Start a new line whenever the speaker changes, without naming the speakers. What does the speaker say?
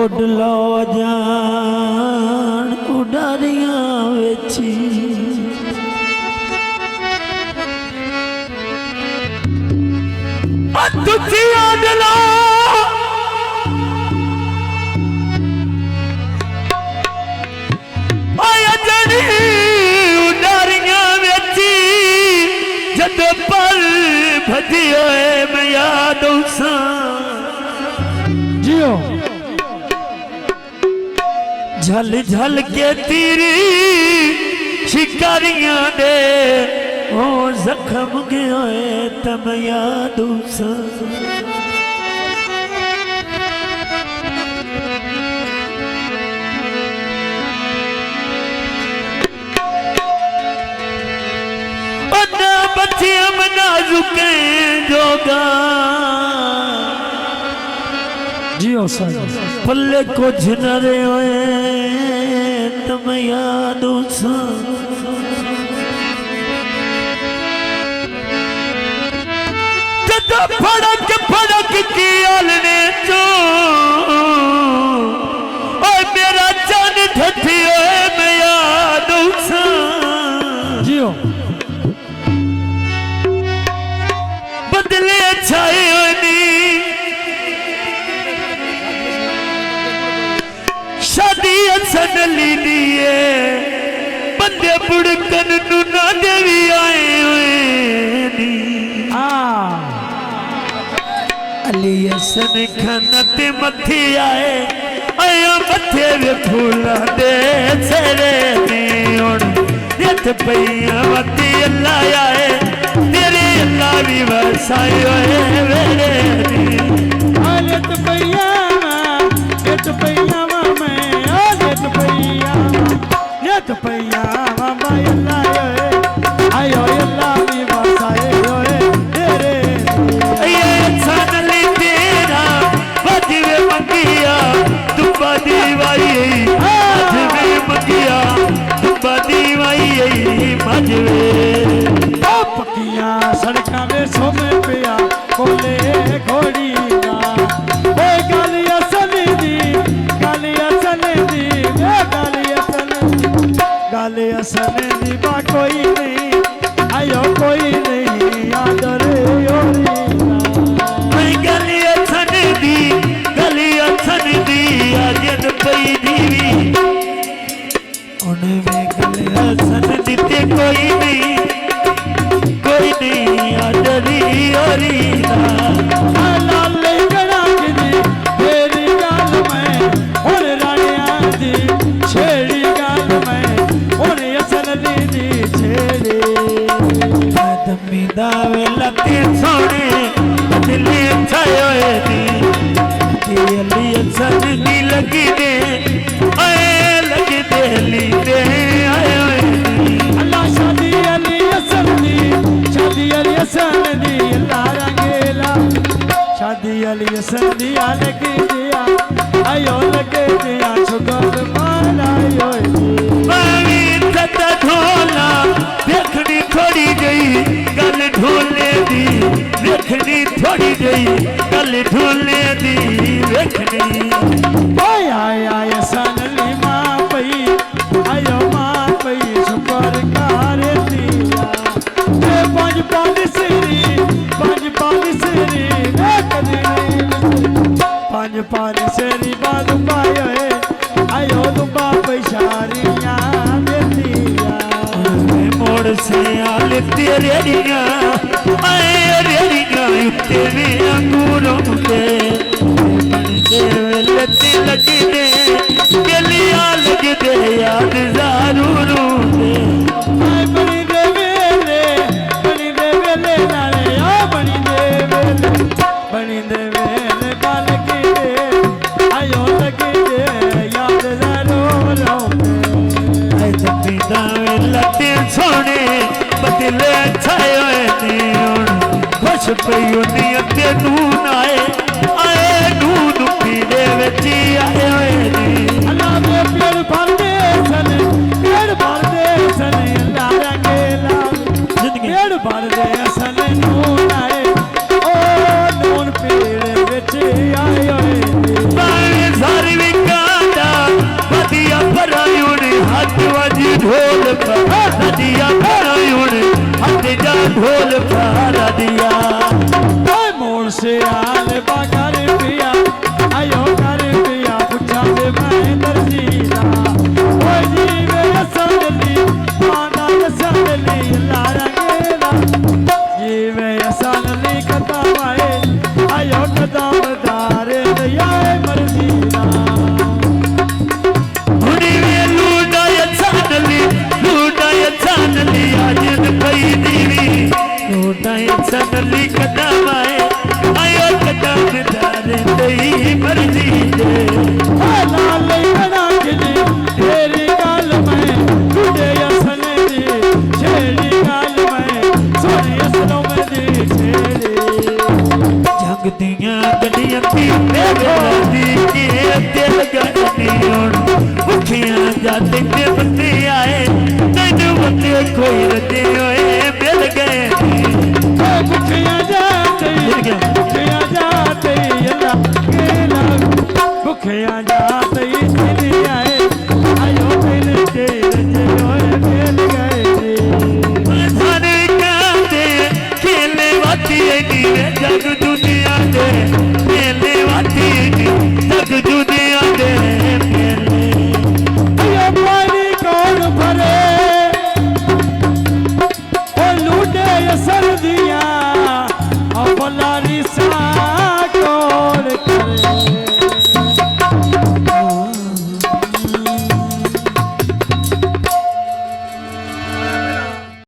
ओडलो जान उडारियां वेची तुझी ओडलो आया जड़ी उडारियां वेची जद पल भजी होए मैं याद उसा जियो झल झल के तीरी शिकारियां दे ओ जख्म गया तब याद उसा बच्चियां मना झुके जोगा जियो साईं पल्ले कुछ न रहे तम याद उसा जब फड़क फड़क की आलने चो और मेरा जान ठठी है मैं याद उसा जियो बदले छाए होनी शादी असन लीलिए बंदे बुड़कन ना देवी आए हुए अली असन खनत मथी आए आया मथे वे फूला दे सेरे नी उड़ नित पईया मती अल्लाह आए तेरे अल्लाह भी वसाई होए वेरे नी
नित पईया मैं नित पईया बाई अल्लाह आयो अल्लाह भी वसाए होए तेरे
ये सनली तेरा बजवे मंगिया तू बदीवाई बजवे मंगिया तू बदीवाई बजवे
पक्कियां सड़कां में सोमे पिया कोले घोड़ी ना गल असल दी गल असल दी बा कोई नहीं आयो कोई नहीं आदर
गल असन दी आजन पई दीवी उनमें गल असन दीते कोई नहीं आदरी ओरी
लाल गड़ा दी तेरी गल मैं और रानिया दी छेड़ी गल मैं और असल दी छेड़ी
दमी दावे लते सोने बदले छाए दी अली असन दी लगी दे आए लगी दे ली दे आए
अल्लाह शादी अली असल दी अल्लाह रंगेला शादी अली असल दी लगी दिया आयो लगे दिया शुगर मारा आयो
मावी तता ढोला देखनी थोड़ी गई गल ढोले दी देखनी थोड़ी गई गल ढोले दी देखनी
आया सनली मां पई आयो मां पई शुगर कार दिया पंज पानी सेरी बाद पाए आयो दुबा पैसारियां देतिया
मोड़ से आल तेरे रिया आए रेरिया तेरे अंगूरों पे लते लगी दे गलियां लग दे याद ज़रूरों पे
बनी दे वेले नाले आ बनी दे वेले बाल की दे आयो लगी दे याद जरूरों
पे जब दावे लते सोने बदले छाए होए खुश पई उन्नी अते नून आए नून पीड़े विच आए होए
अल्लाह दे पेड़ भरदे सन अल्लाह रंगेला पेड़ भरदे सन नून आए ओ नून पीड़े विच आए होए
सारी जाते में बंदे आए तेन बंदे कोई रजे होए मिल गए
भुखिया जाते भुखिया जाते भुखिया जाते आए आयो मिल के रजे होए मिल गए
सारे कहते खेले वाती नीवे जग दुनिया दे खेले वाती जग दुनिया दे
आयो पानी कौन भरे ओ लूटे सर्दी